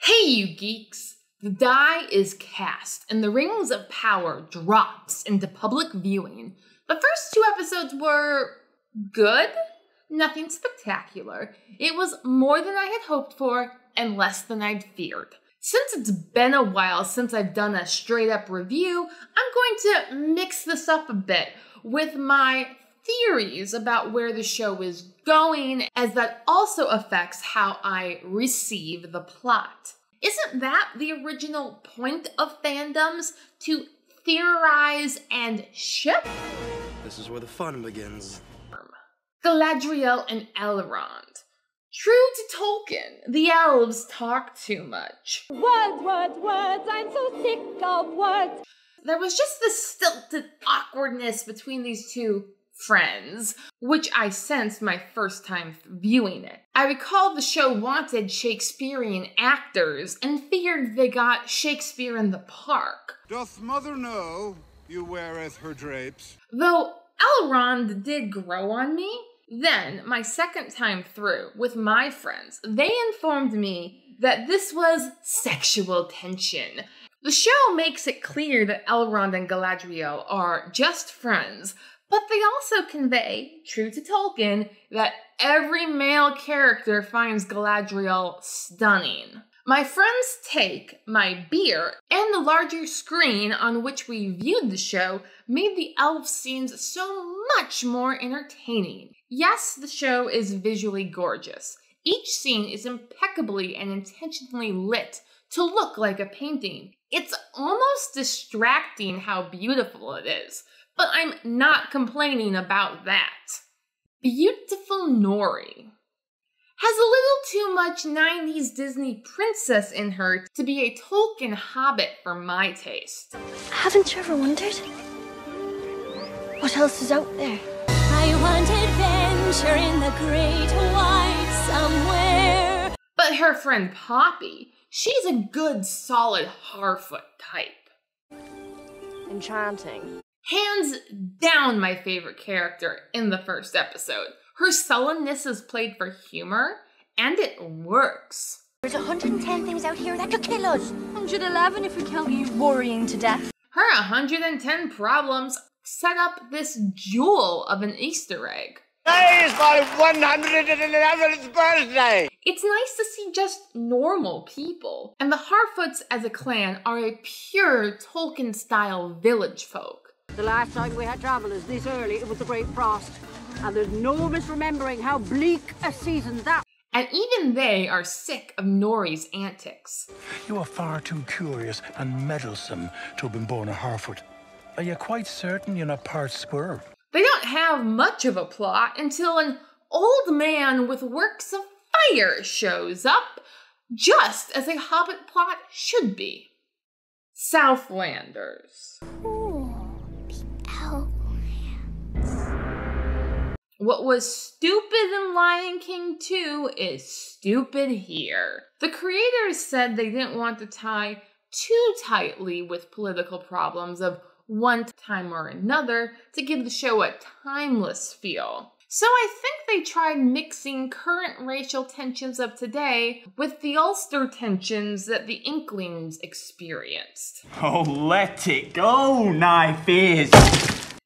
Hey you geeks! The die is cast and the Rings of Power drops into public viewing. The first two episodes were good, nothing spectacular. It was more than I had hoped for and less than I'd feared. Since it's been a while since I've done a straight up review, I'm going to mix this up a bit with my theories about where the show is going, as that also affects how I receive the plot. Isn't that the original point of fandoms? To theorize and ship? This is where the fun begins. Galadriel and Elrond. True to Tolkien, the elves talk too much. Words, words, words, I'm so sick of words. There was just this stilted awkwardness between these two friends, which I sensed my first time viewing it. I recall the show wanted Shakespearean actors and feared they got Shakespeare in the Park. Doth mother know you weareth her drapes? Though Elrond did grow on me, then, my second time through with my friends, they informed me that this was sexual tension. The show makes it clear that Elrond and Galadriel are just friends, but they also convey, true to Tolkien, that every male character finds Galadriel stunning. My friends' take, my beer, and the larger screen on which we viewed the show made the elf scenes so much more entertaining. Yes, the show is visually gorgeous. Each scene is impeccably and intentionally lit to look like a painting. It's almost distracting how beautiful it is, but I'm not complaining about that. Beautiful Nori has a little too much 90s Disney princess in her to be a Tolkien hobbit for my taste. Haven't you ever wondered what else is out there? I want adventure in the great white somewhere. But her friend Poppy, she's a good solid Harfoot type. Enchanting. Hands down my favorite character in the first episode. Her sullenness is played for humor, and it works. There's 110 things out here that could kill us. 111 if we count you worrying to death. Her 110 problems set up this jewel of an Easter egg. Today is my 111th birthday! It's nice to see just normal people. And the Harfoots as a clan are a pure Tolkien-style village folk. The last time we had travellers this early, it was the Great Frost. And there's no misremembering how bleak a season that. And even they are sick of Nori's antics. You are far too curious and meddlesome to have been born a Harfoot. Are you quite certain you're not part squirrel? They don't have much of a plot until an old man with works of fire shows up, just as a Hobbit plot should be. Southlanders. What was stupid in Lion King 2 is stupid here. The creators said they didn't want to tie too tightly with political problems of one time or another to give the show a timeless feel. So I think they tried mixing current racial tensions of today with the Ulster tensions that the Inklings experienced. Oh, let it go, knife is.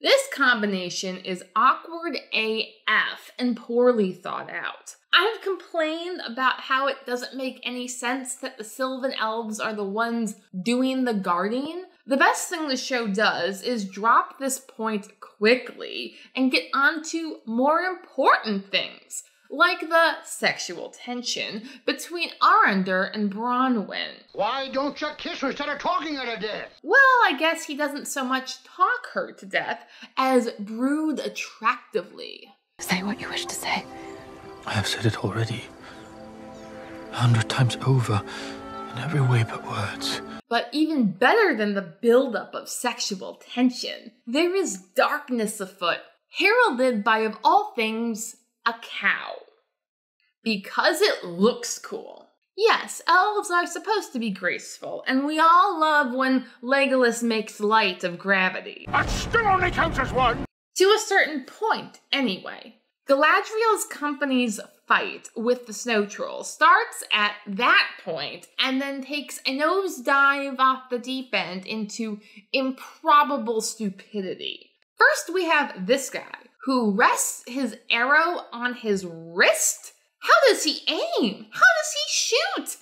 This combination is awkward AF and poorly thought out. I've complained about how it doesn't make any sense that the Sylvan Elves are the ones doing the guarding. The best thing the show does is drop this point quickly and get on to more important things, like the sexual tension between Arondir and Bronwyn. Why don't you kiss her instead of talking her to death? Well, I guess he doesn't so much talk her to death as brood attractively. Say what you wish to say. I have said it already. 100 times over, in every way but words. But even better than the buildup of sexual tension, there is darkness afoot, heralded by, of all things, a cow. Because it looks cool. Yes, elves are supposed to be graceful, and we all love when Legolas makes light of gravity. That still only counts as one! To a certain point, anyway. Galadriel's company's fight with the snow troll starts at that point and then takes a nosedive off the deep end into improbable stupidity. First, we have this guy who rests his arrow on his wrist. How does he aim? How does he shoot?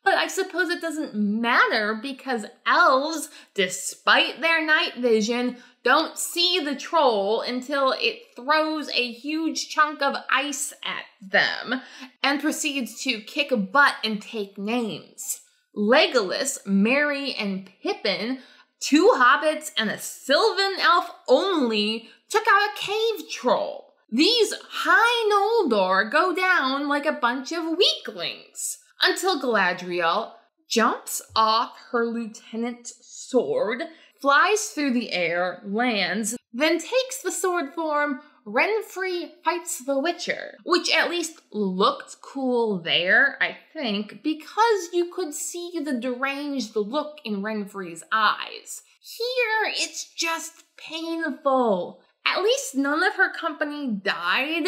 But I suppose it doesn't matter because elves, despite their night vision, don't see the troll until it throws a huge chunk of ice at them and proceeds to kick butt and take names. Legolas, Merry, and Pippin, 2 hobbits and a Sylvan elf only, took out a cave troll. These high Noldor go down like a bunch of weaklings until Galadriel jumps off her lieutenant's sword, flies through the air, lands, then takes the sword form Renfri Fights the Witcher, which at least looked cool there, I think, because you could see the deranged look in Renfri's eyes. Here, it's just painful. At least none of her company died.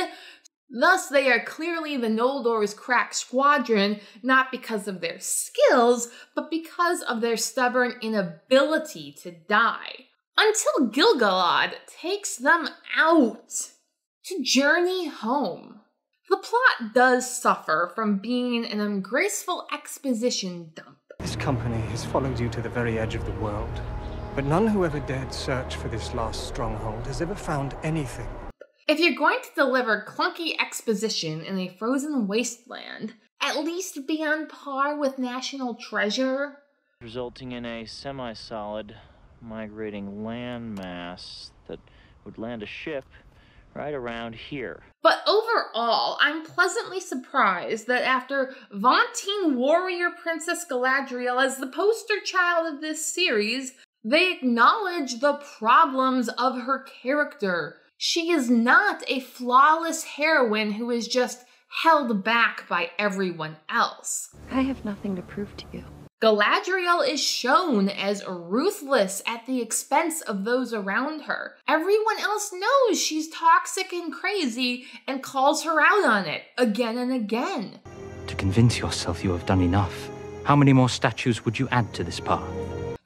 Thus, they are clearly the Noldor's crack squadron, not because of their skills, but because of their stubborn inability to die. Until Gil-galad takes them out to journey home. The plot does suffer from being an ungraceful exposition dump. This company has followed you to the very edge of the world, but none who ever dared search for this last stronghold has ever found anything. If you're going to deliver clunky exposition in a frozen wasteland, at least be on par with National Treasure. Resulting in a semi-solid migrating landmass that would land a ship right around here. But overall, I'm pleasantly surprised that after vaunting warrior Princess Galadriel as the poster child of this series, they acknowledge the problems of her character. She is not a flawless heroine who is just held back by everyone else. I have nothing to prove to you. Galadriel is shown as ruthless at the expense of those around her. Everyone else knows she's toxic and crazy and calls her out on it again and again. To convince yourself you have done enough, how many more statues would you add to this path?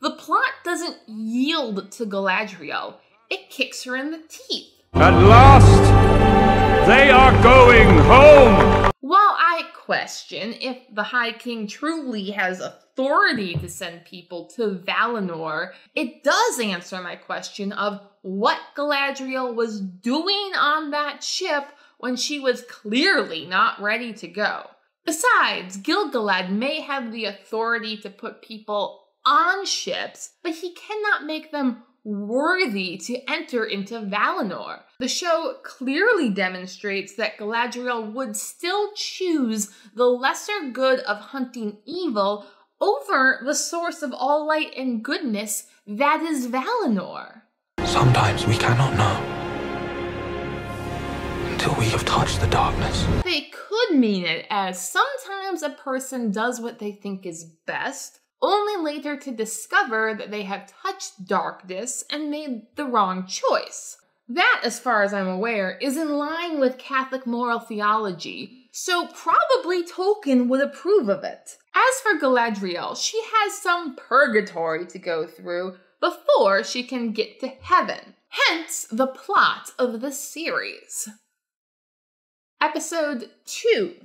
The plot doesn't yield to Galadriel. It kicks her in the teeth. At last, they are going home! While I question if the High King truly has authority to send people to Valinor, it does answer my question of what Galadriel was doing on that ship when she was clearly not ready to go. Besides, Gil-galad may have the authority to put people on ships, but he cannot make them worthy to enter into Valinor. The show clearly demonstrates that Galadriel would still choose the lesser good of hunting evil over the source of all light and goodness that is Valinor. Sometimes we cannot know until we have touched the darkness. They could mean it as sometimes a person does what they think is best, only later to discover that they have touched darkness and made the wrong choice. That, as far as I'm aware, is in line with Catholic moral theology, so probably Tolkien would approve of it. As for Galadriel, she has some purgatory to go through before she can get to heaven, hence the plot of the series. Episode 2.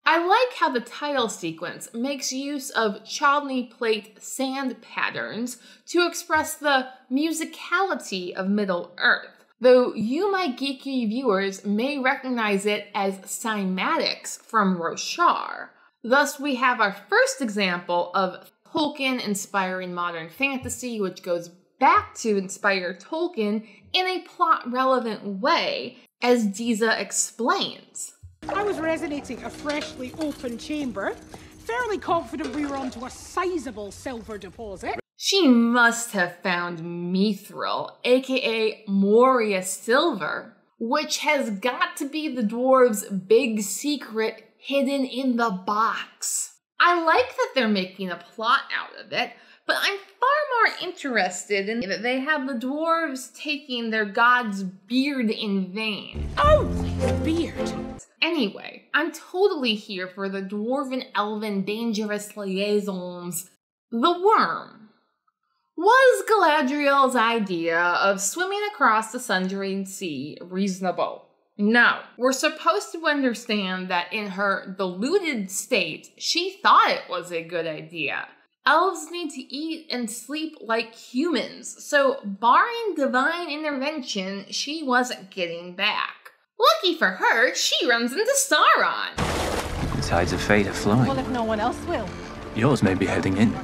I like how the title sequence makes use of Chalney plate sand patterns to express the musicality of Middle-earth, though you, my geeky viewers, may recognize it as cymatics from Roshar. Thus, we have our first example of Tolkien inspiring modern fantasy, which goes back to inspire Tolkien in a plot-relevant way, as Diza explains. I was resonating a freshly opened chamber, fairly confident we were onto a sizable silver deposit. She must have found Mithril, aka Moria Silver, which has got to be the dwarves' big secret hidden in the box. I like that they're making a plot out of it, but I'm far more interested in that they have the dwarves taking their god's beard in vain. Oh, beard! Anyway, I'm totally here for the dwarven elven dangerous liaisons. The worm. Was Galadriel's idea of swimming across the Sundering Sea reasonable? No. We're supposed to understand that in her deluded state, she thought it was a good idea. Elves need to eat and sleep like humans, so barring divine intervention, she wasn't getting back. Lucky for her, she runs into Sauron. The tides of fate are flowing. Well, if no one else will. Yours may be heading in.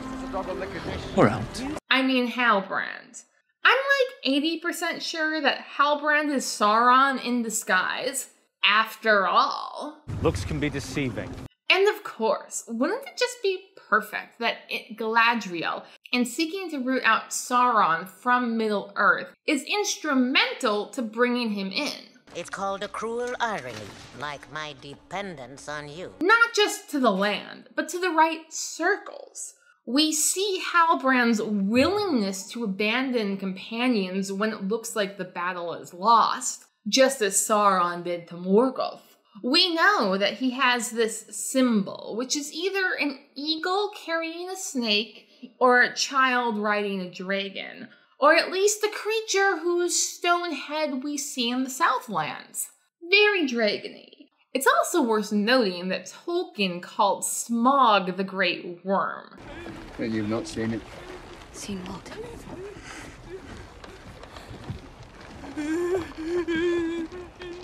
Or out. I mean Halbrand. I'm like 80% sure that Halbrand is Sauron in disguise, after all. Looks can be deceiving. And of course, wouldn't it just be perfect that Galadriel, in seeking to root out Sauron from Middle-earth, is instrumental to bringing him in? It's called a cruel irony, like my dependence on you. Not just to the land, but to the right circles. We see Halbrand's willingness to abandon companions when it looks like the battle is lost, just as Sauron did to Morgoth. We know that he has this symbol, which is either an eagle carrying a snake or a child riding a dragon, or at least the creature whose stone head we see in the Southlands. Very dragony. It's also worth noting that Tolkien called Smaug the Great Worm. And you've not seen it? Seen what?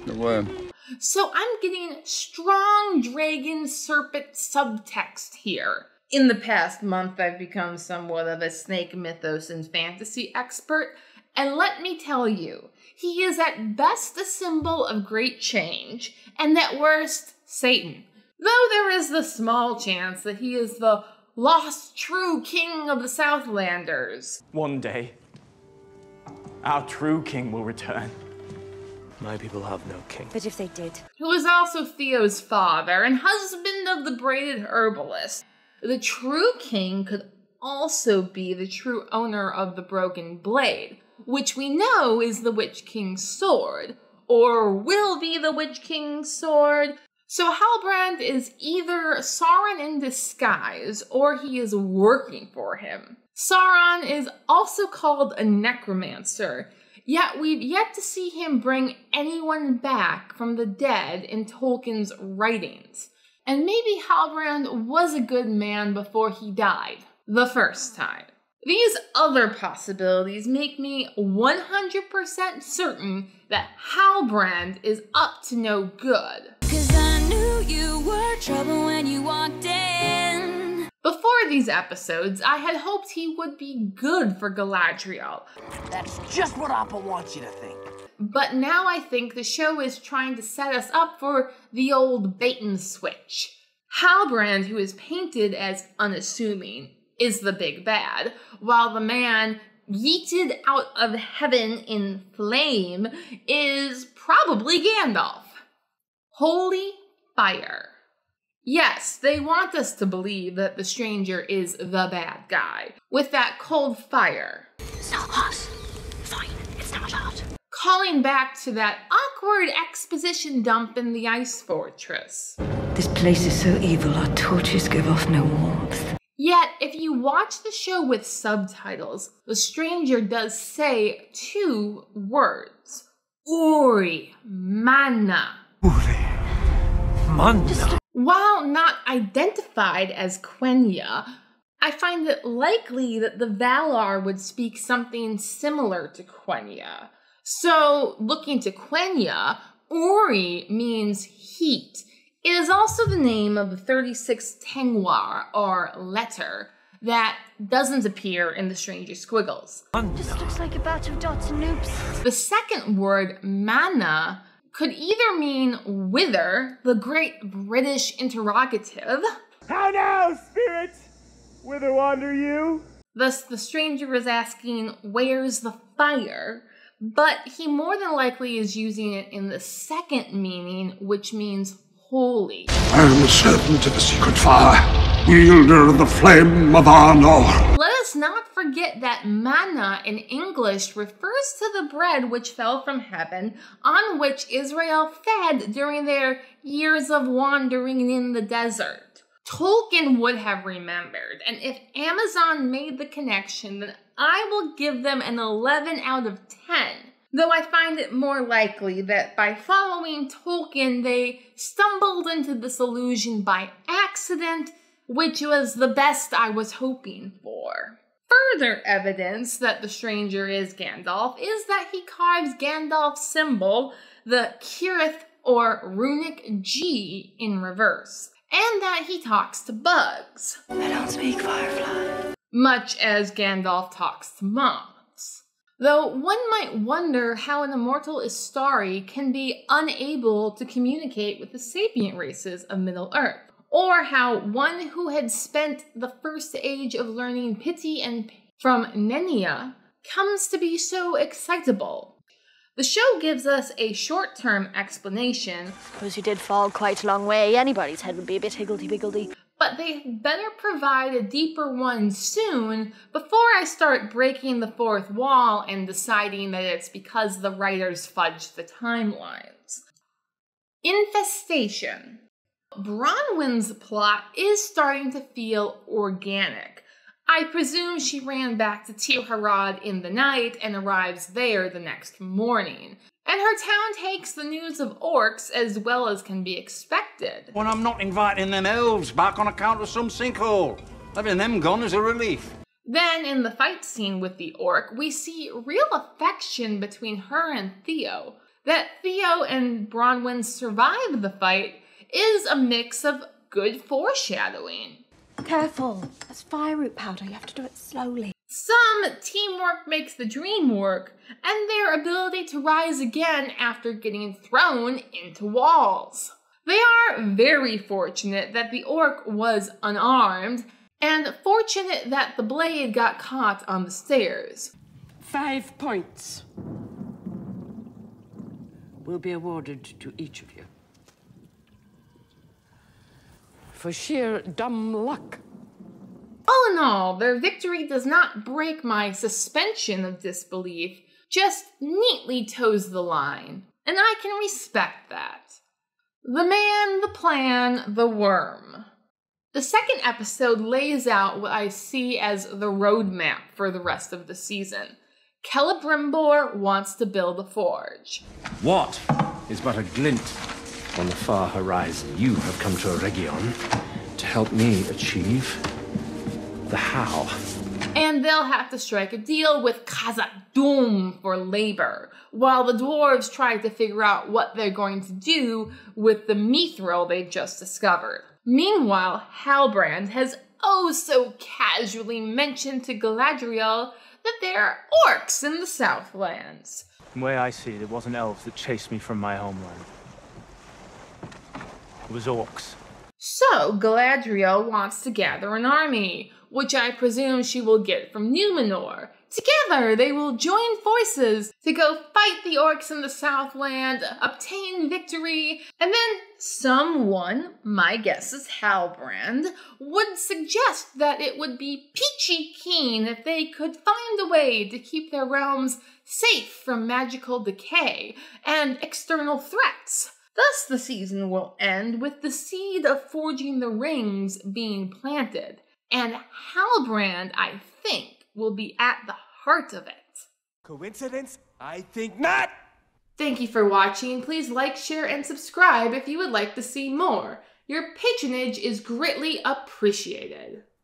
The worm. So I'm getting strong dragon serpent subtext here. In the past month, I've become somewhat of a snake mythos and fantasy expert, and let me tell you, he is at best a symbol of great change, and at worst, Satan. Though there is the small chance that he is the lost true king of the Southlanders. One day, our true king will return. My people have no king. But if they did? Who is also Theo's father and husband of the braided herbalist. The true king could also be the true owner of the broken blade, which we know is the Witch King's sword, or will be the Witch King's sword. So Halbrand is either Sauron in disguise, or he is working for him. Sauron is also called a necromancer, yet we've yet to see him bring anyone back from the dead in Tolkien's writings. And maybe Halbrand was a good man before he died, the first time. These other possibilities make me 100% certain that Halbrand is up to no good. 'Cause I knew you were trouble when you walked in. Before these episodes, I had hoped he would be good for Galadriel. That's just what Appa wants you to think. But now I think the show is trying to set us up for the old bait and switch. Halbrand, who is painted as unassuming, is the big bad, while the man yeeted out of heaven in flame is probably Gandalf. Holy fire. Yes, they want us to believe that the stranger is the bad guy, with that cold fire. It's not hot. Fine, it's not hot. Calling back to that awkward exposition dump in the Ice Fortress. This place is so evil, our torches give off no warmth. Yet, if you watch the show with subtitles, the stranger does say 2 words. Uri Manna. Manna. While not identified as Quenya, I find it likely that the Valar would speak something similar to Quenya. So, looking to Quenya, Uri means heat. It is also the name of the 36 Tengwar, or letter, that doesn't appear in the Stranger Squiggles. Just looks like a batch of dots and noops. The second word, manna, could either mean wither, the great British interrogative. How now, spirit? Whither wander you? Thus, the stranger is asking, where's the fire? But he more than likely is using it in the second meaning, which means holy. I am the servant of a secret fire. wielder of the flame of Arnor. Let us not forget that manna in English refers to the bread which fell from heaven, on which Israel fed during their years of wandering in the desert. Tolkien would have remembered, and if Amazon made the connection, then I will give them an 11 out of 10. Though I find it more likely that by following Tolkien, they stumbled into this illusion by accident, which was the best I was hoping for. Further evidence that the stranger is Gandalf is that he carves Gandalf's symbol, the Kirith or runic G, in reverse, and that he talks to bugs. I don't speak Firefly. Much as Gandalf talks to moths. Though one might wonder how an immortal Istari can be unable to communicate with the sapient races of Middle-earth, or how one who had spent the first age of learning pity and from Nenya comes to be so excitable. The show gives us a short-term explanation. Suppose you did fall quite a long way. Anybody's head would be a bit higgledy-piggledy. But they better provide a deeper one soon before I start breaking the fourth wall and deciding that it's because the writers fudged the timelines. Infestation. Bronwyn's plot is starting to feel organic. I presume she ran back to Tirharad in the night and arrives there the next morning. And her town takes the news of orcs as well as can be expected. When I'm not inviting them elves back on account of some sinkhole. Having them gone is a relief. Then, in the fight scene with the orc, we see real affection between her and Theo. That Theo and Bronwyn survive the fight is a mix of good foreshadowing. Careful, that's fire root powder. You have to do it slowly. Some teamwork makes the dream work, and their ability to rise again after getting thrown into walls. They are very fortunate that the orc was unarmed, and fortunate that the blade got caught on the stairs. 5 points will be awarded to each of you. For sheer dumb luck. All in all, their victory does not break my suspension of disbelief, just neatly toes the line, and I can respect that. The man, the plan, the worm. The second episode lays out what I see as the roadmap for the rest of the season. Celebrimbor wants to build a forge. What is but a glint on the far horizon? You have come to Eregion to help me achieve the how. And they'll have to strike a deal with Khazad-dûm for labor, while the dwarves try to figure out what they're going to do with the mithril they've just discovered. Meanwhile, Halbrand has oh so casually mentioned to Galadriel that there are orcs in the Southlands. The way I see it, it wasn't elves that chased me from my homeland. It was orcs. So Galadriel wants to gather an army, which I presume she will get from Numenor. Together, they will join forces to go fight the orcs in the Southland, obtain victory, and then someone, my guess is Halbrand, would suggest that it would be peachy keen if they could find a way to keep their realms safe from magical decay and external threats. Thus, the season will end with the seed of forging the rings being planted. And Halbrand, I think, will be at the heart of it. Coincidence? I think not! Thank you for watching. Please like, share, and subscribe if you would like to see more. Your patronage is greatly appreciated.